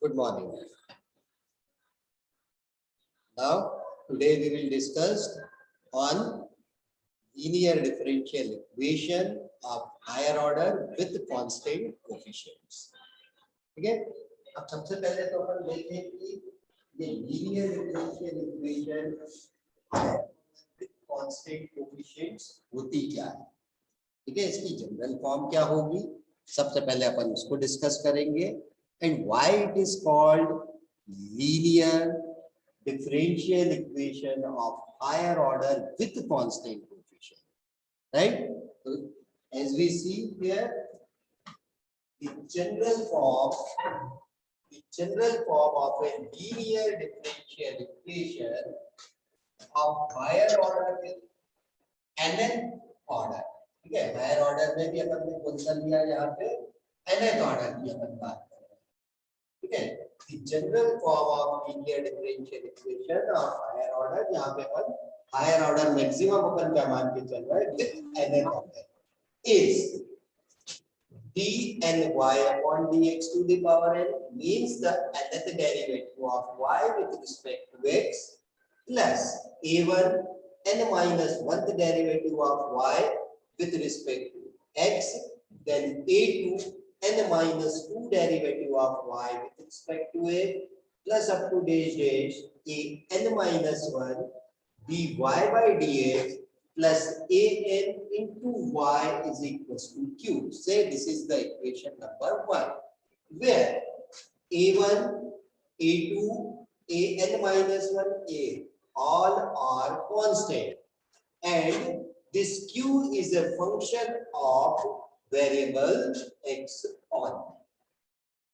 Good morning. Now, today we will discuss on linear differential equation of higher order with constant coefficients. ठीक है? अब सबसे पहले तो अपन देखें कि ये linear differential equation with constant coefficients होती क्या है? ठीक है? इसकी जनरल फॉर्म क्या होगी? सबसे पहले अपन उसको डिस्कस करेंगे. And why it is called linear differential equation of higher order with constant coefficient, right? So as we see here, the general form of a linear differential equation of higher order with nth order. ठीक है, higher order में भी अपन ने कौन सा लिया यहाँ पे nth order की अपन बात. Okay, the general form of linear differential equation of higher order, यहाँ पे अपन higher order maximum अपन क्या मान के चल रहा है with nth order is dny upon dx to the power n means the nth derivative of y with respect to x plus a1 n minus 1th derivative of y with respect to x, then a2 n minus 2 derivative of y with respect to a plus up to dash a n minus 1 dy by dx plus a n into y is equals to q. Say this is the equation number 1 where a1, a2, a n minus 1, a all are constant and this q is a function of variable x on.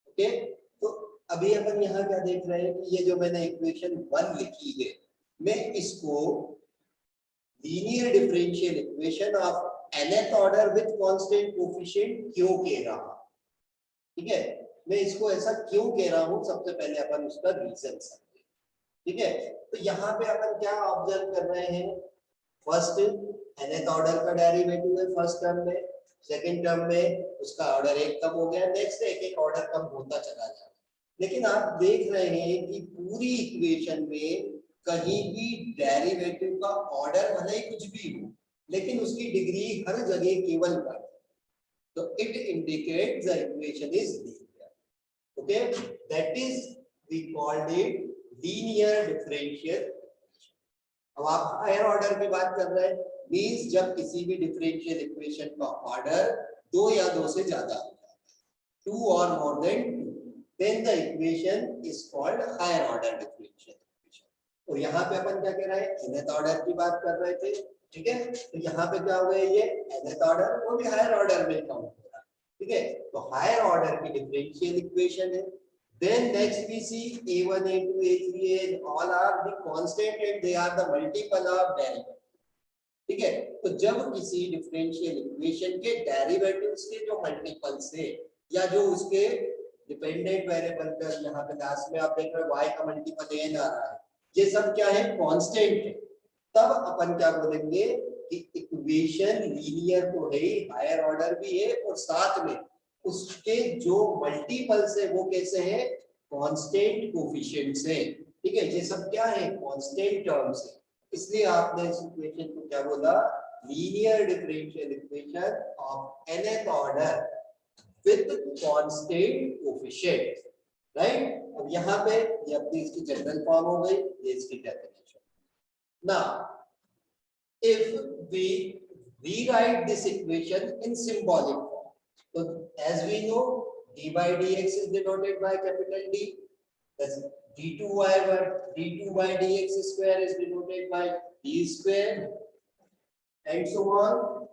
Okay, तो अभी अपन यहाँ क्या देख रहे हैं कि ये जो मैंने इक्वेशन 1 लिखी है, मैं इसको linear differential equation of nth order with constant coefficient क्यों कह रहा हूं. ठीक है, मैं इसको ऐसा क्यों कह रहा हूं, सबसे पहले अपन उसका रीजन समझें. ठीक है, तो यहाँ पे अपन क्या ऑब्जर्व कर रहे हैं, फर्स्ट nth ऑर्डर का डेरिवेटिव है फर्स्ट टर्म में, सेकेंड टर्म में उसका ऑर्डर एक कम हो गया, नेक्स्ट एक एक ऑर्डर कम होता चला जाए. लेकिन आप देख रहे हैं कि पूरी इक्वेशन में कहीं भी डेरिवेटिव का ऑर्डर भले ही कुछ भी हो लेकिन उसकी डिग्री हर जगह केवल 1. तो it indicates the equation is linear. Okay, that is we called it linear differential. अब आप हायर ऑर्डर की बात कर रहे हैं, मींस जब किसी भी डिफरेंशियल इक्वेशन का ऑर्डर 2 या 2 से ज्यादा हो जाता है, 2 और more than 2, then the equation is called higher order differential equation. और यहाँ पे अपन क्या कह रहे हैं, nth ऑर्डर की बात कर रहे थे. ठीक है, तो यहाँ पे क्या हो गया, ये nth ऑर्डर वो भी हायर ऑर्डर में काउंट हो रहा है. ठीक है, तो हायर ऑर्डर की डिफरेंशियल इक्वेशन है. Then next we see a1, a2, a3, a all are the constant and they are the multiple of derivative. ठीक है, तो जब किसी डिफरेंशियल इक्वेशन के डेरिवेटिव्स के जो मल्टीपल्स है या जो उसके डिपेंडेंट वेरिएबल का, यहाँ पे लास्ट में आप देख रहे हो y का मल्टीपल n आ रहा है, ये सब क्या है, कांस्टेंट है. तब अपन क्या बोलेंगे कि इक्वेशन लीनियर तो है, हायर ऑर्डर भी है और साथ में उसके जो मल्टीपल्स है वो कैसे है, कांस्टेंट कोएफिशिएंट्स है. ठीक है, ये सब क्या है, कांस्टेंट टर्म्स है. इसलिए आपने इस इक्वेशन को क्या बोला, linear differential equation of nth order with constant coefficient. Right, अब यहाँ पे ये अपनी इसकी जनरल फॉर्म हो गई, ये इसकी definition. Now if we rewrite this equation in symbolic form, so as we know d by dx is denoted by capital D, that's d2 by dx square is denoted by d square and so on.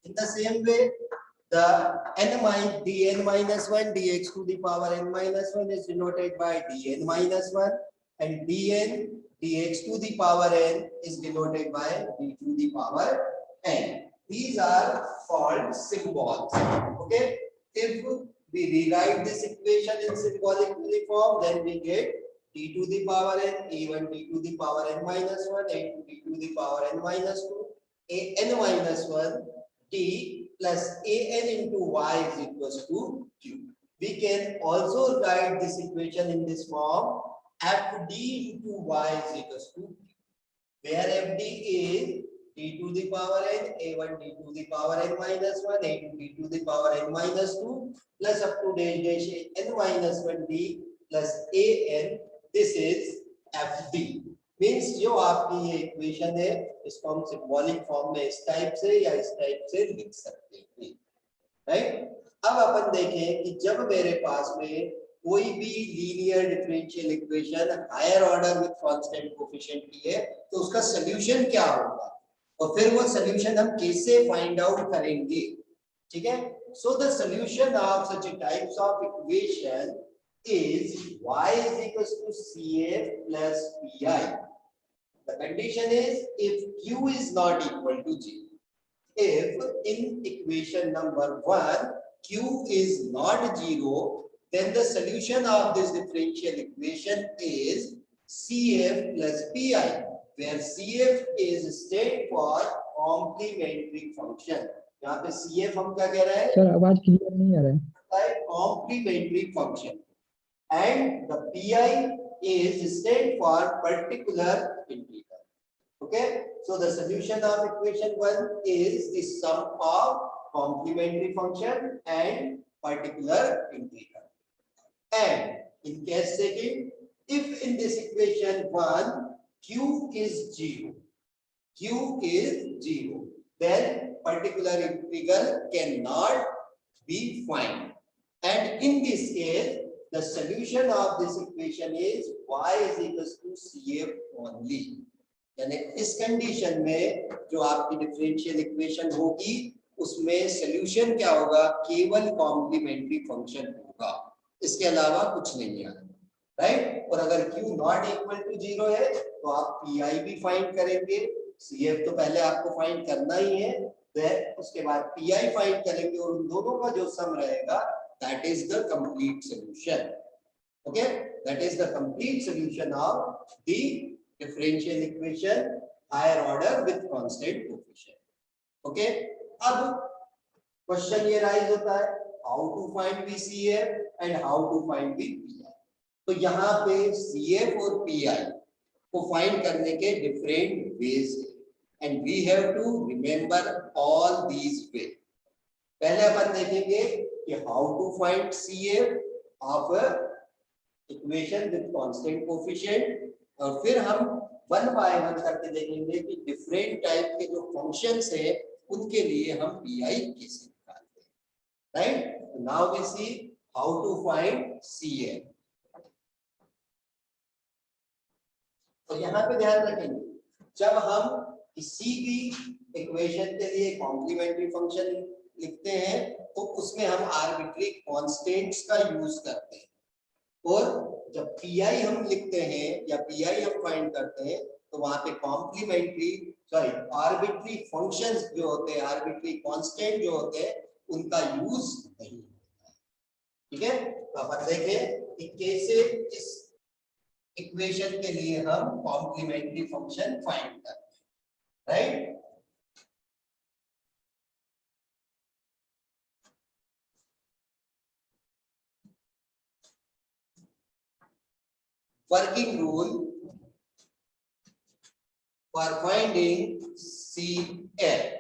In the same way, the dn minus 1 dx to the power n minus 1 is denoted by dn minus 1 and dn dx to the power n is denoted by d to the power n. These are called symbols. Okay, if we rewrite this equation in symbolic form, then we get t to the power n, a1 t to the power n minus 1, a2 t to the power n minus 2, a n minus 1 t plus a n into y is equals to q. We can also write this equation in this form, fd into y is equals to q, where fd is t to the power n, a1 t to the power n minus 1, a2 t to the power n minus 2, plus up to dash dash n minus 1 t plus an, this is fd. Means जो आपकी ये equation है इसको हम symbolic form में इस type से या इस टाइप से लिख सकते हैं, राइट। अब अपन देखें कि जब मेरे पास में कोई भी linear differential equation higher order with constant coefficient की है तो उसका सॉल्यूशन क्या होगा और फिर वो सॉल्यूशन हम कैसे फाइंड आउट करेंगे, ठीक है। So the solution of such types of equation is y is equals to CF plus PI. The condition is if Q is not equal to 0. If in equation number 1 Q is not 0, then the solution of this differential equation is CF plus PI, where CF is stand for complementary function. यहाँ पे CF हम क्या कह रहे हैं? Sir आवाज clear नहीं आ रहा है। Complementary function. And the PI is stand for particular integral. Okay, so the solution of equation 1 is the sum of complementary function and particular integral. And in case second, if in this equation 1 q is 0, then particular integral cannot be found. And in this case the solution of this equation is y is equals to CF only. यानी इस condition में जो आपकी differential equation होगी उसमें solution क्या होगा, केवल कॉम्प्लीमेंट्री फंक्शन होगा, इसके अलावा कुछ नहीं आएगा, राइट। और अगर q नॉट इक्वल टू 0 है तो आप pi भी फाइंड करेंगे, cf तो पहले आपको फाइंड करना ही है, उसके बाद pi फाइंड करेंगे और उन दोनों का जो सम रहेगा that is the complete solution. Okay, that is the complete solution of the differential equation higher order with constant coefficient. Okay, अब क्वेश्चन ये राइज होता है how to find VCF and how to find PI. तो यहाँ पे CF और PI को find करने के डिफरेंट वेज है and we have to remember all these ways. पहले अपन देखेंगे कि how to find CF of a equation with constant coefficient और फिर हम वन बाय वन करके देखेंगे कि डिफरेंट टाइप के जो फंक्शंस है उनके लिए हम PI कैसे निकालते हैं, right. Now we see how to find CF। तो यहाँ पे ध्यान रखेंगे जब हम किसी भी इक्वेशन के लिए कॉम्प्लीमेंट्री फंक्शन लिखते हैं तो उसमें हम आर्बिट्री कांस्टेंट्स का यूज करते हैं और जब PI हम लिखते हैं या PI हम फाइंड करते हैं तो वहां पे कॉम्प्लीमेंट्री आर्बिट्री फंक्शंस जो होते हैं, आर्बिट्री कांस्टेंट जो होते हैं उनका यूज नहीं होता है, ठीक है। तो अपन देखें कि कैसे इस इक्वेशन के लिए हम कॉम्प्लीमेंट्री फंक्शन फाइंड करते हैं, right. Working rule for finding CF.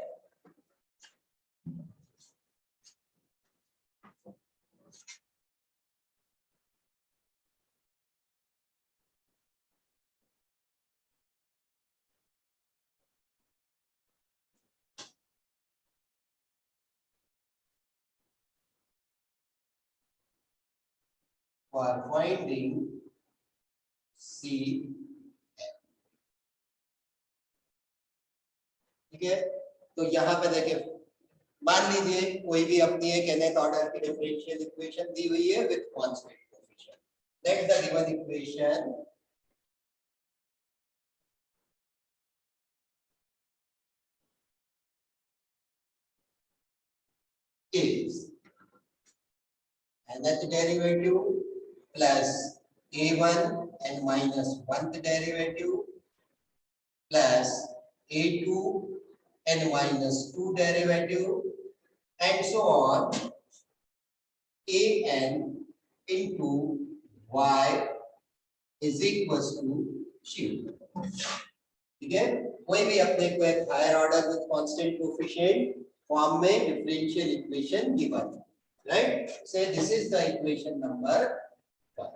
For finding CF, ठीक है। तो यहाँ पे देखिए मान लीजिए कोई भी अपनी एक nth ऑर्डर की डिफरेंशियल इक्वेशन दी हुई है with constant coefficient, let the given equation is nth derivative plus a1 n minus 1th derivative plus a2 n minus 2 derivative and so on an into y is equals to 0. ठीक है, कोई भी अपने को एक higher order with constant coefficient form में differential equation given, right, so this is the equation number 1.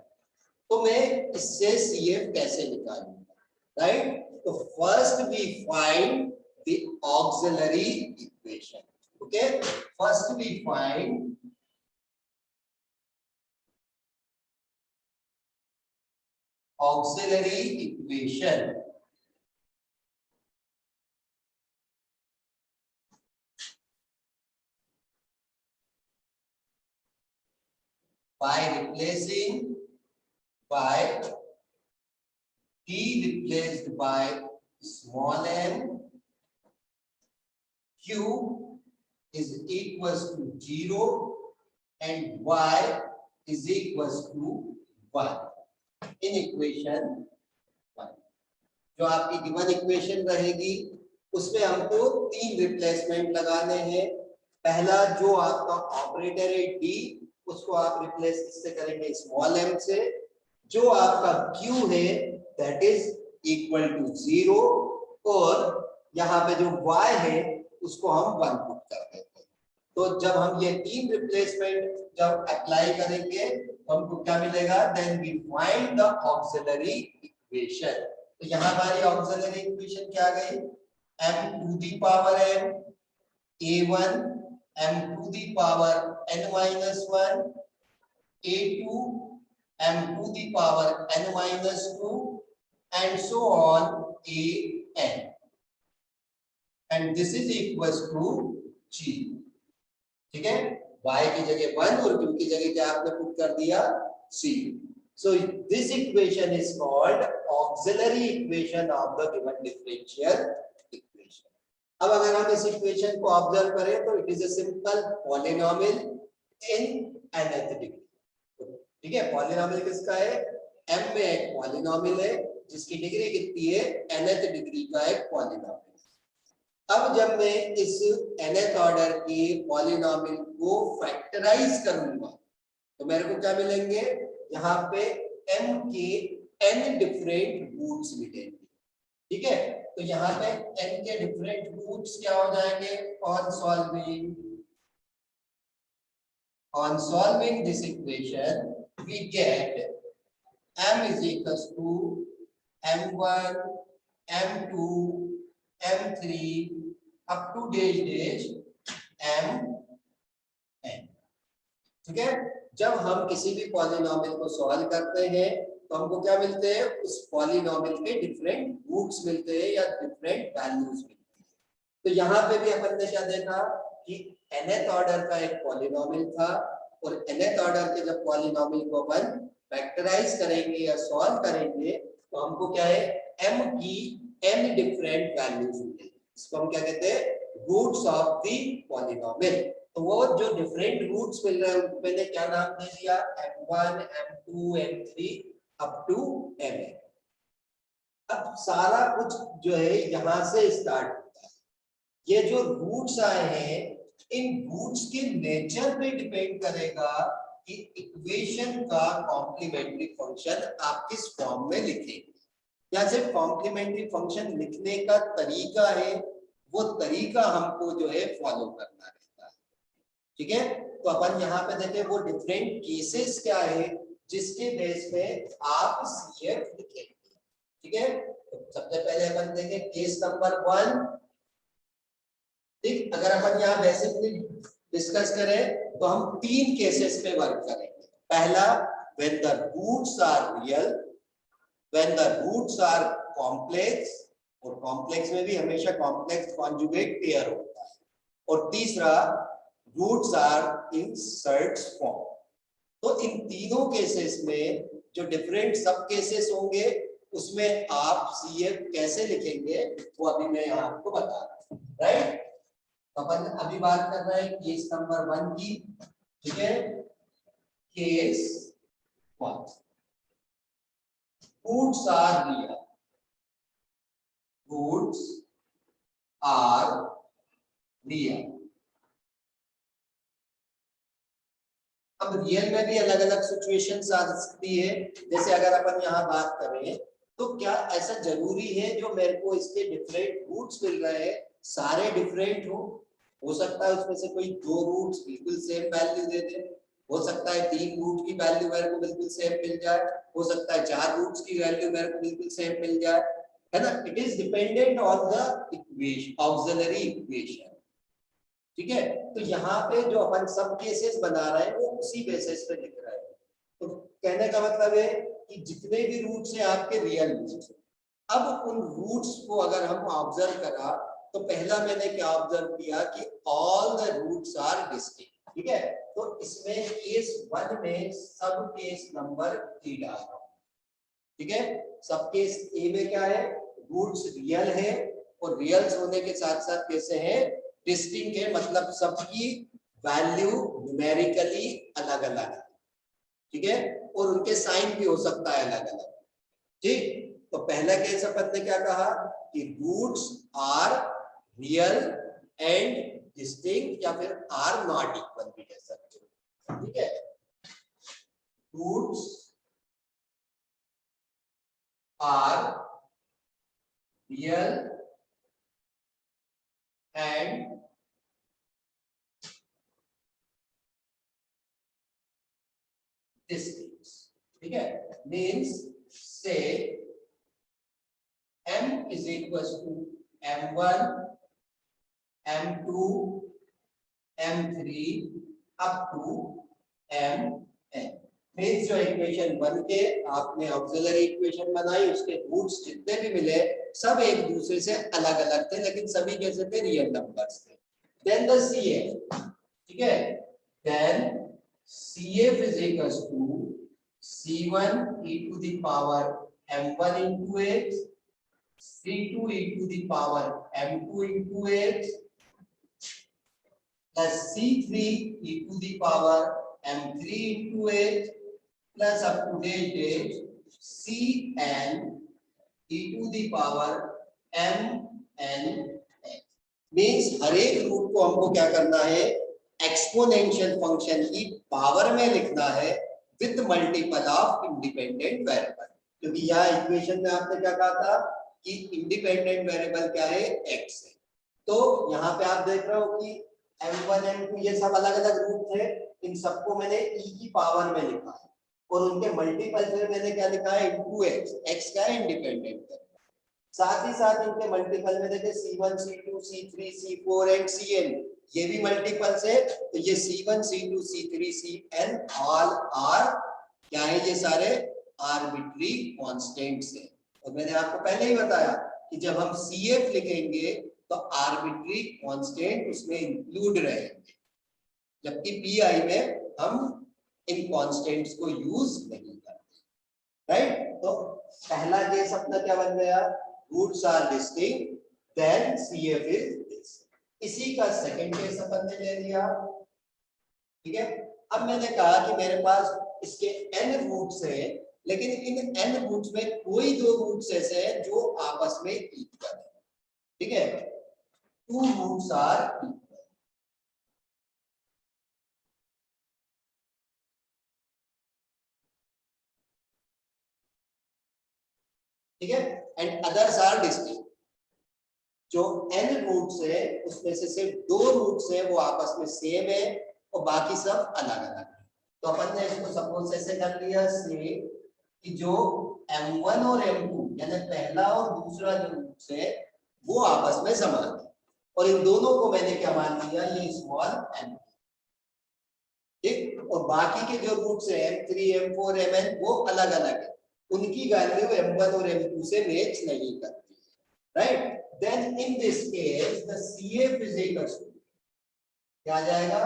तो मैं इससे CF कैसे निकालूंगा, राइट? तो first we find the auxiliary equation. Okay, first we find auxiliary equation by replacing by t replaced by small m, q is equals to 0 and y is equals to 1 in equation 1. जो आपकी given equation रहेगी उसमें हमको 3 replacement लगाने हैं. पहला जो आपका ऑपरेटर है d, उसको आप रिप्लेस किससे करेंगे? स्मॉल m से. जो आपका q है दैट इज इक्वल टू 0 और यहाँ पे जो y है उसको हम 1 पुट कर देते हैं. तो जब हम ये 3 रिप्लेसमेंट जब अप्लाई करेंगे तो हमको क्या मिलेगा? Then we find the auxiliary equation. तो यहाँ हमारी ऑक्सिलरी इक्वेशन क्या आ गई? m to the power n a1 m to the power n minus 1 a2 m to the power n minus 2 and so on an, and this is equals to g. ठीक है, y की जगह 1 और q की जगह क्या आपने put कर दिया? c. So this equation is called auxiliary equation of the given differential equation. अब अगर हम इस इक्वेशन को ऑब्जर्व करें तो it is a simple polynomial in nth degree. ठीक है, पॉलिनोमियल किसका है? m में एक पॉलिनोमियल है जिसकी डिग्री कितनी है? nth डिग्री का एक पॉलिनोमियल. अब जब मैं इस nth ऑर्डर के पॉलिनोमियल को फैक्टराइज करूंगा तो मेरे को क्या मिलेंगे? यहाँ पे m के n डिफरेंट रूट्स मिलेंगे. ठीक है, तो यहाँ पे n के डिफरेंट रूट्स क्या हो जाएंगे? on solving this equation we get m is equals to m1 m2 m3 up to dash mn. ठीक है, जब हम किसी भी पॉलिनोमियल को सॉल्व करते हैं तो हमको क्या मिलते हैं? उस पॉलिनोमियल के डिफरेंट रूट्स मिलते हैं या डिफरेंट वैल्यूज मिलते हैं. तो यहाँ पे भी अपन ने क्या देखा कि nth ऑर्डर का एक पॉलिनोमियल था और nth ऑर्डर के जब पॉलिनोमियल को अपन फैक्टराइज करेंगे या सॉल्व करेंगे तो हमको क्या है? m की n डिफरेंट वैल्यूज मिलेंगी. इसको हम क्या कहते हैं? Roots of the polynomial. तो वो जो डिफरेंट रूट्स मिल रहे हैं उनको मैंने क्या नाम दे दिया? m1 m2 m3 up to mn. अब सारा कुछ जो है यहाँ से स्टार्ट होता है. ये जो रूट्स आए हैं इन रूट्स के नेचर पे डिपेंड करेगा कि इक्वेशन का कॉम्प्लीमेंट्री फंक्शन आप किस फॉर्म में लिखेंगे. या सिर्फ कॉम्प्लीमेंट्री फंक्शन लिखने का तरीका है, वो तरीका हमको जो है फॉलो करना रहता है. ठीक है, तो अपन यहाँ पे देखें वो डिफरेंट केसेस क्या है जिसके बेस पे आप CF लिखेंगे. ठीक है, तो सबसे पहले अपन देखें केस नंबर 1. ठीक, अगर अपन यहाँ बेसिकली डिस्कस करें तो हम 3 केसेस पे वर्क करेंगे. पहला, when the roots are real, when the roots are complex, और कॉम्प्लेक्स में भी हमेशा कॉम्प्लेक्स कॉन्जुगेट पेयर होता है. और तीसरा, roots are in surds form. तो इन तीनों केसेस में जो डिफरेंट सब केसेस होंगे उसमें आप CF कैसे लिखेंगे वो अभी मैं यहाँ आपको बता रहा हूँ. राइट, अपन अभी बात कर रहे हैं केस नंबर 1 की. ठीक है, case 1. Goods are real. Goods are real. अब रियल में भी अलग अलग सिचुएशंस आ सकती है। जैसे अगर अपन यहाँ बात करें तो क्या ऐसा जरूरी है जो मेरे को इसके डिफरेंट रूट्स मिल रहे हैं सारे डिफरेंट हो सकता है उसमें से कोई 2 रूट्स बिल्कुल सेम वैल्यू दे दे, हो सकता है 3 रूट की वैल्यू मेरे को बिल्कुल सेम मिल जाए, हो सकता है 4 रूट्स की वैल्यू मेरे को बिल्कुल सेम मिल जाए, है ना। It is dependent on the equation, auxiliary equation. ठीक है, तो यहाँ पे जो अपन सब केसेस बना रहे हैं वो उसी बेसिस पे लिख रहे हैं। तो कहने का मतलब है कि जितने भी रूट्स हैं आपके रियल रूट्स, अब उन रूट्स को अगर हम ऑब्जर्व करा तो पहला मैंने क्या ऑब्जर्व किया कि all the roots are distinct. ठीक है, तो इसमें केस 1 में सब केस नंबर 3 डाल रहा हूं। ठीक है, सब केस ए में क्या है, रूट्स रियल है और रियल्स होने के साथ साथ कैसे है, डिस्टिंक्ट है, मतलब सबकी वैल्यू न्यूमेरिकली अलग अलग है। ठीक है, और उनके साइन भी हो सकता है अलग अलग। ठीक, तो पहला केस अपन ने क्या कहा कि roots are real and distinct, या फिर आर नॉट इक्वल भी कह सकते हो। ठीक है, roots are real and distinct. ठीक है, मीन्स से m is equals to m1 m2 m3 up to mn। Means जो इक्वेशन बन के आपने ऑक्सिलरी इक्वेशन बनाई उसके रूट्स जितने भी मिले सब एक दूसरे से अलग अलग थे, लेकिन सभी कैसे थे, रियल नंबर्स थे। देन द CF, ठीक है, then CF is equals to C1 e to the power m1 into x, C2 e to the power m2 into x, plus C3 e to the power m3 into x, plus up to date Cn e to the power mn x। Means हर एक root को हमको क्या करना है, exponential function की power में लिखना है with multiple of independent variable. क्योंकि यहाँ इक्वेशन में आपने क्या कहा था कि इंडिपेंडेंट वेरिएबल क्या है, x है। तो यहाँ पे आप देख रहे हो कि m1 m2 ये सब अलग अलग रूट थे, इन सबको मैंने e की पावर में लिखा है और उनके मल्टीपल में मैंने क्या लिखा है, इनटू x। x क्या है, इंडिपेंडेंट है। साथ ही साथ इनके मल्टीपल में देखे C1 C2 C3 C4 and Cn, ये भी मल्टीपल्स है। तो ये C1 C2 C3 Cn all are क्या है, ये सारे आर्बिट्री कांस्टेंट्स हैं। और मैंने आपको पहले ही बताया कि जब हम CF लिखेंगे तो आर्बिट्री कांस्टेंट उसमें इंक्लूड रहेंगे, जबकि PI में हम इन कांस्टेंट्स को यूज नहीं करते। राइट, तो पहला केस अपना क्या बन गया, roots are distinct, then CF is this. इसी का सेकंड केस अपन ने ले लिया। ठीक है, अब मैंने कहा कि मेरे पास इसके n रूट्स हैं, लेकिन इन n रूट्स में कोई 2 रूट्स ऐसे हैं जो आपस में इक्वल है। ठीक है, 2 रूट्स आर इक्वल। ठीक है, एंड अदर्स आर डिस्टिंक्ट। जो n रूट्स है उसमें से सिर्फ 2 रूट्स है वो आपस में सेम है और बाकी सब अलग अलग है। तो अपन ने इसको सपोज ऐसे कर लिया से कि जो m1 और m2 यानी पहला और दूसरा जो रूट्स है वो आपस में समान है, और इन दोनों को मैंने क्या मान लिया, ये स्मॉल m। ठीक, और बाकी के जो रूट्स है m3 m4 mn वो अलग अलग है, उनकी वैल्यू m1 और m2 से मैच नहीं करती है। Right, then in this case the CF is equals to क्या आ जाएगा,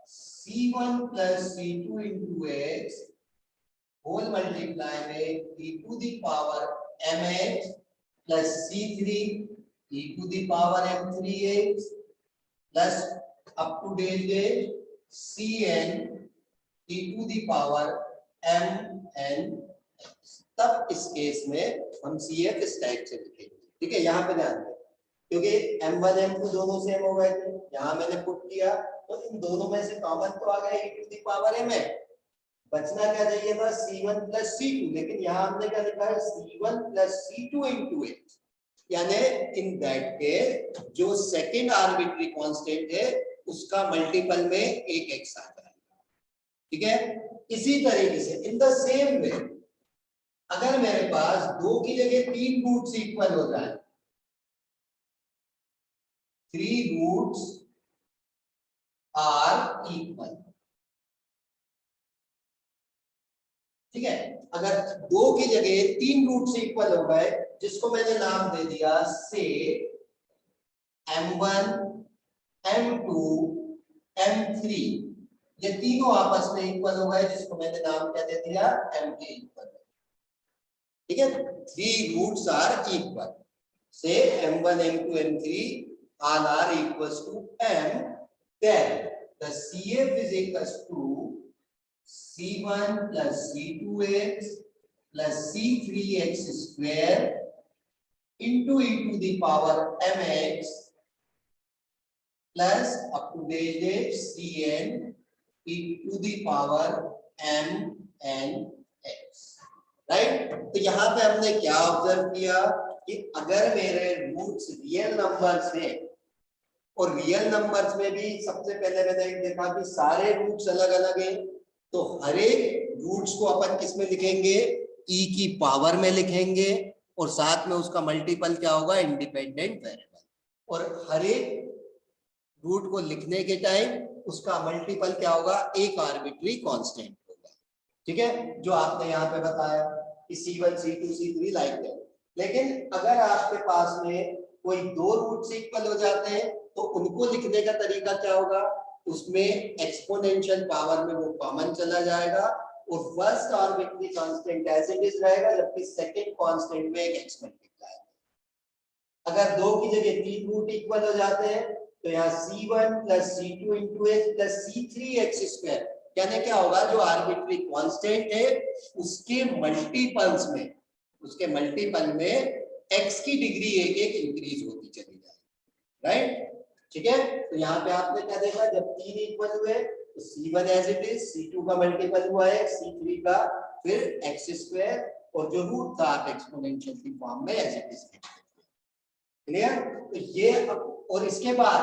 C1 plus C2 into x whole multiply में e to the power mx plus C3 e to the power m3x plus up to date Cn e to the power mn x। तब इस case में हम CF इस type से लिखेंगे। ठीक है, यहाँ पे ध्यान दें क्योंकि m1 m2 दोनों सेम हो गए थे, यहाँ मैंने पुट किया तो इन दोनों में से कॉमन तो आ गया e to the power mn, बचना क्या चाहिए था C1 प्लस C2, लेकिन यहाँ हमने क्या लिखा है C1 plus C2 into x, यानी इन दैट केस जो सेकंड आर्बिट्री कांस्टेंट है उसका मल्टीपल में एक x आ जाएगा। ठीक है, इसी तरीके से इन द सेम वे अगर मेरे पास 2 की जगह 3 रूट्स इक्वल हो जाए, 3 रूट्स आर इक्वल, ठीक है, अगर 2 की जगह 3 रूट्स इक्वल हो गए जिसको मैंने नाम दे दिया से m1 m2 m3, ये तीनों आपस में इक्वल हो गए जिसको मैंने नाम क्या दे दिया mk इक्वल। ठीक है, 3 रूट्स आर इक्वल से m1 m2 m3 all are equals to m, then the CF is equals to C1 plus C2x plus C3x square into e to the power mx plus up to date Cn e to the power mn x। Right, तो यहाँ पे हमने क्या observe किया कि अगर मेरे roots real numbers हैं और रियल नंबर्स में भी सबसे पहले मैंने देखा कि सारे रूट्स अलग अलग हैं, तो हर एक रूट्स को अपन किस में लिखेंगे e की पावर में लिखेंगे और साथ में उसका मल्टीपल क्या होगा इंडिपेंडेंट वेरिएबल, और हर एक रूट को लिखने के टाइम उसका मल्टीपल क्या होगा एक आर्बिट्री कांस्टेंट होगा। ठीक है, जो आपने यहाँ पे बताया कि C1 C2 C3 like that. लेकिन अगर आपके पास में कोई 2 रूट्स इक्वल हो जाते हैं तो उनको लिखने का तरीका क्या होगा, उसमें एक्सपोनेंशियल पावर में वो कॉमन चला जाएगा और first arbitrary constant as it is रहेगा जबकि सेकंड कांस्टेंट में एक एक्स मल्टीप्लाई। अगर 2 की जगह 3 रूट इक्वल हो जाते हैं तो यहाँ C1 plus C2 into x plus C3x square, यानी क्या होगा जो आर्बिट्री कांस्टेंट है उसके मल्टीपल्स में, उसके मल्टीपल में x की डिग्री एक एक इंक्रीज होती चली जाएगी। राइट, ठीक है, तो यहाँ पे आपने क्या देखा जब 3 इक्वल हुए तो C1 as it is, C2 का मल्टीपल हुआ है C3 का, फिर x स्क्वायर और जो रूट था आप एक्सपोनेंशियल की फॉर्म में एज इट इज। क्लियर, तो ये और इसके बाद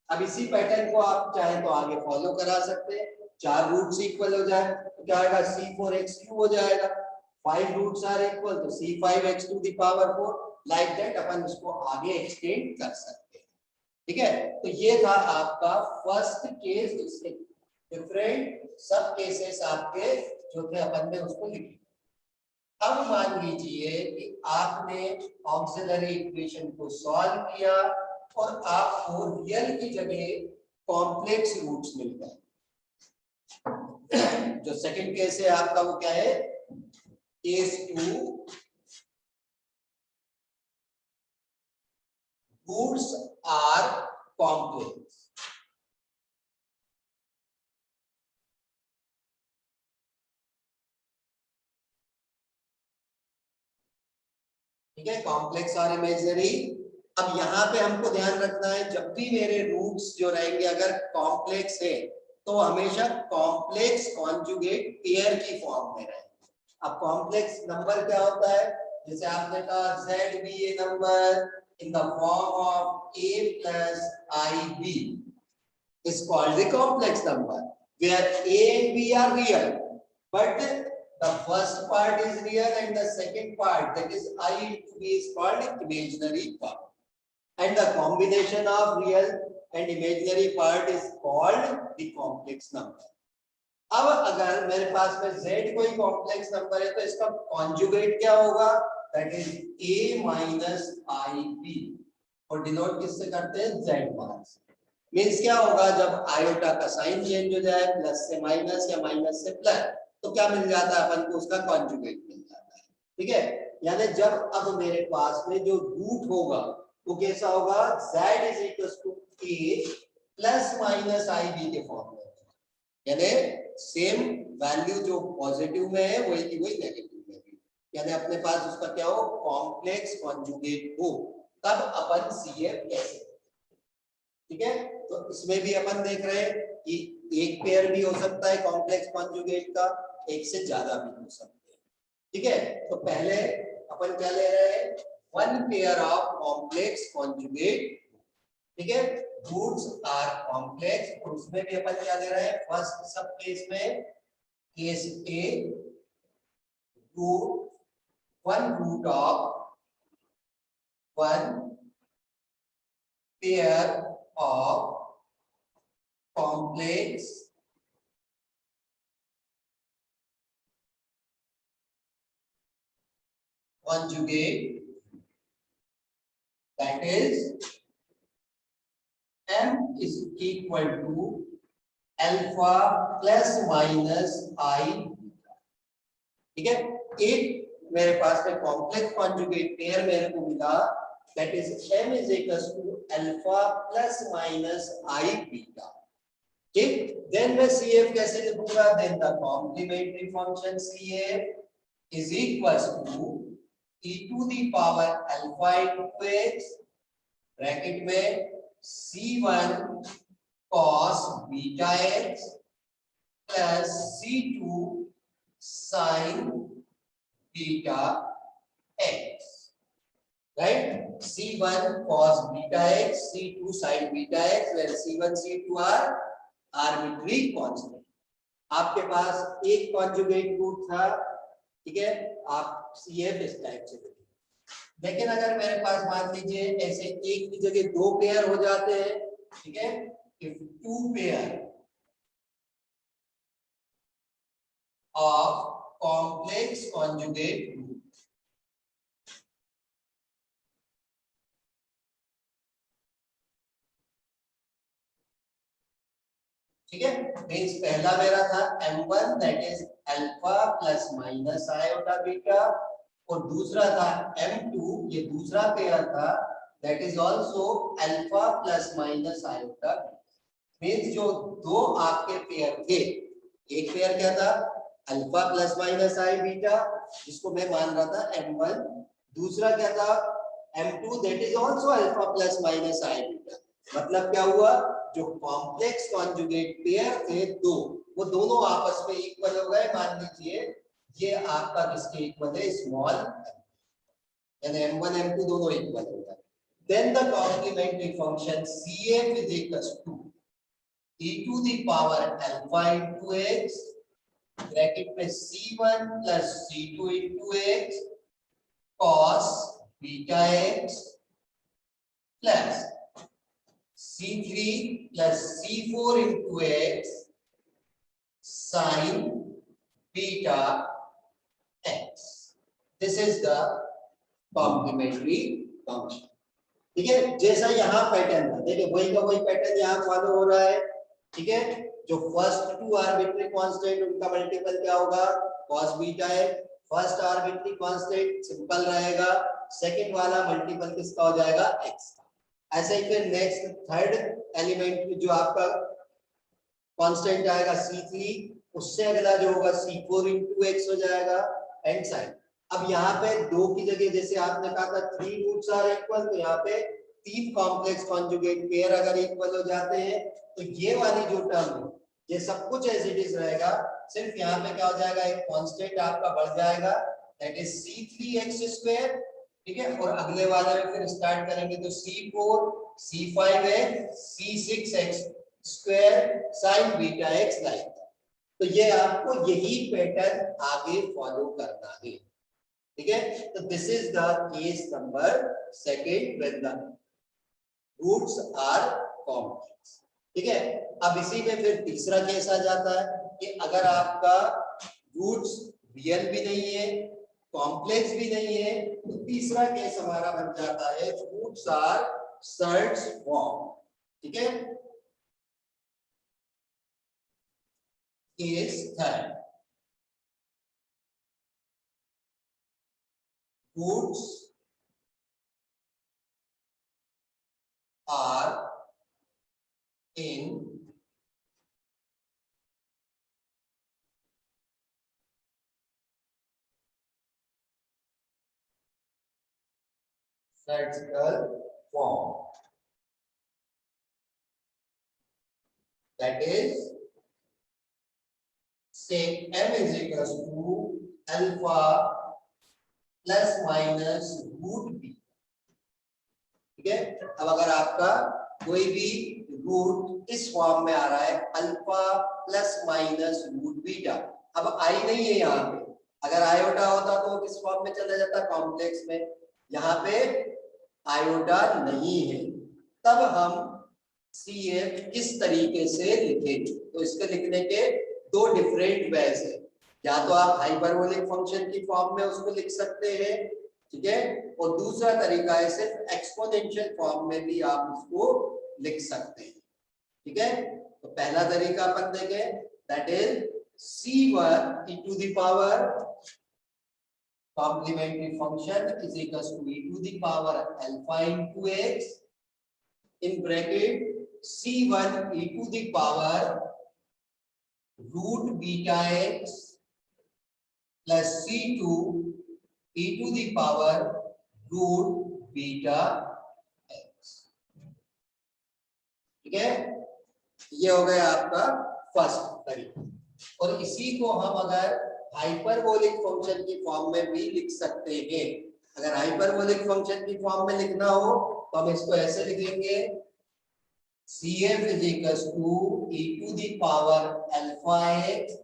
अब इसी पैटर्न को आप चाहे तो आगे फॉलो करा सकते हैं। 4 रूट्स इक्वल हो जाए तो क्या आएगा C4x3 हो जाएगा, 5 रूट्स आर इक्वल तो C5x to the power 4, like that अपन उसको आगे एक्सटेंड कर सकते हैं। ठीक है, तो ये था आपका फर्स्ट केस, जिसके डिफरेंट सब केसेस आपके जो थे अपन ने उसको लिखे। अब मान लीजिए कि आपने ऑक्सिलरी इक्वेशन को सॉल्व किया और आपको रियल की जगह कॉम्प्लेक्स रूट्स मिल गए। जो सेकंड केस है आपका वो क्या है, केस 2, रूट्स आर कॉम्प्लेक्स। ठीक है, कॉम्प्लेक्स और इमेजिनरी। अब यहाँ पे हमको ध्यान रखना है जब भी मेरे रूट्स जो रहेंगे अगर कॉम्प्लेक्स है तो हमेशा कॉम्प्लेक्स कॉन्जुगेट पेयर की फॉर्म में रहेंगे। अब कॉम्प्लेक्स नंबर क्या होता है, जैसे आपने कहा z be a number in the form of a plus ib is called the complex number where a and b are real but the first part is real and the second part, that is I into b, is called imaginary part, and the combination of real and imaginary part is called the complex number. अब अगर मेरे पास में z कोई complex number है तो इसका conjugate क्या होगा, that is a minus ib, और डिनोट किससे करते हैं z बार से। मींस क्या होगा जब आयोटा का साइन चेंज हो जाए प्लस से माइनस या माइनस से प्लस तो क्या मिल जाता है अपन को, उसका कॉन्जुगेट मिल जाता है। ठीक है, यानी जब अब मेरे पास में जो रूट होगा वो कैसा होगा, z is equals to a plus minus ib के फॉर्म में। यानी सेम वैल्यू जो पॉजिटिव में है वही की वही नेगेटिव में भी, यानी अपने पास उसका क्या हो, कॉम्प्लेक्स कॉन्जुगेट हो, तब अपन CF कैसे, ठीक है। तो इसमें भी अपन देख रहे हैं कि एक पेयर भी हो सकता है कॉम्प्लेक्स कॉन्जुगेट का, एक से ज्यादा भी हो सकते हैं, ठीक है। तो पहले अपन क्या ले रहे हैं, one pair of complex conjugate, ठीक है, रूट्स आर कॉम्प्लेक्स, और उसमें भी अपन क्या ले रहे हैं, फर्स्ट सब केस में case A, root one root of one pair of complex conjugate, that is m is equal to alpha plus minus I, ठीक है। एक मेरे पास में कॉम्प्लेक्स कॉन्जुगेट पेयर मेरे को मिला, that is m is equals to alpha plus minus I beta, ठीक। Then मैं CF कैसे लिखूंगा, then the complementary function CF is equals to e to the power alpha into x, bracket में C1 cos beta x plus C2 sin beta x, right? C1 cos beta x, C2 sin beta x, where C1 C2 are arbitrary constant. आपके पास एक conjugate root था, ठीक है, आप CF इस type से लिखिए। लेकिन अगर मेरे पास मान लीजिए ऐसे एक की जगह दो पेयर हो जाते हैं, ठीक है, if two pair of complex conjugate root, ठीक है, मींस पहला मेरा था m1 that is alpha plus minus iota beta, और दूसरा था m2, ये दूसरा पेयर था, that is also alpha plus minus iota, means जो दो आपके पेयर थे, एक पेयर क्या था, alpha plus minus i beta, जिसको मैं मान रहा था m1, दूसरा क्या था m2 that is also alpha plus minus i beta. मतलब क्या हुआ, जो कॉम्प्लेक्स कॉन्जुगेट पेयर थे दो, वो दोनों आपस में इक्वल हो गए, मान लीजिए ये आपका किसके इक्वल है, स्मॉल, यानी m1 m2 दोनों इक्वल हो गए। Then the complementary function CF is equal to e to the power alpha into x, bracket में C1 plus C2 into x cos beta x plus C3 plus C4 into x sin beta x. This is the complementary function. ठीक है, जैसा यहाँ pattern था, देखिए वही का वही पैटर्न यहाँ फॉलो हो रहा है, ठीक है। जो फर्स्ट टू आर्बिट्री कांस्टेंट उनका मल्टीपल क्या होगा, cos बीटा है, फर्स्ट आर्बिट्री कांस्टेंट सिंपल रहेगा, सेकंड वाला मल्टीपल किसका हो जाएगा, x का। ऐसे ही फिर नेक्स्ट थर्ड एलिमेंट में जो आपका कांस्टेंट आएगा C3, उससे अगला जो होगा C4 into x हो जाएगा, एंड साइन। अब यहाँ पे दो की जगह जैसे आपने कहा था थ्री रूट्स आर इक्वल, तो यहाँ पे तीन कॉम्प्लेक्स कॉन्जुगेट पेयर अगर इक्वल हो जाते हैं, तो ये वाली जो टर्म है ये सब कुछ एज इट इज रहेगा, सिर्फ यहाँ पे क्या हो जाएगा, एक कांस्टेंट आपका बढ़ जाएगा, दैट इज C3x², ठीक है। और अगले वाले में फिर स्टार्ट करेंगे तो C4 C5x C6x² sin beta x like. तो ये आपको यही पैटर्न आगे फॉलो करना है, ठीक है। तो this is the case number second when the roots are complex, ठीक है। अब इसी में फिर तीसरा केस आ जाता है कि अगर आपका रूट्स रियल भी नहीं है, कॉम्प्लेक्स भी नहीं है, तो तीसरा केस हमारा बन जाता है रूट्स आर सर्च फॉर्म, ठीक है। Case third, roots are in theoretical form, that is say m is equals to alpha plus minus root b। ठीक है, अब अगर आपका कोई भी रूट इस फॉर्म में आ रहा है alpha plus minus root beta, अब आई नहीं है यहाँ पे, अगर आयोटा होता तो वो किस फॉर्म में चला जाता कॉम्प्लेक्स में, यहाँ पे आयोटा नहीं है, तब हम CF किस तरीके से लिखेंगे, तो इसके लिखने के दो डिफरेंट वेज है, या तो आप हाइपरबोलिक फंक्शन की फॉर्म में उसको लिख सकते हैं, ठीक है, और दूसरा तरीका है सिर्फ एक्सपोनेंशियल फॉर्म में भी आप उसको लिख सकते हैं, ठीक है। तो पहला तरीका अपन देखें, that is C1 e to the power complementary function is equals to e to the power alpha into x in bracket C1 e to the power root beta x plus C2 e to the power root beta x। ठीक है, ये हो गया आपका first तरीका, और इसी को हम अगर हाइपरबोलिक फंक्शन की फॉर्म में भी लिख सकते हैं। अगर हाइपरबोलिक फंक्शन की फॉर्म में लिखना हो तो हम इसको ऐसे लिखेंगे, CF is equals to e to the power alpha x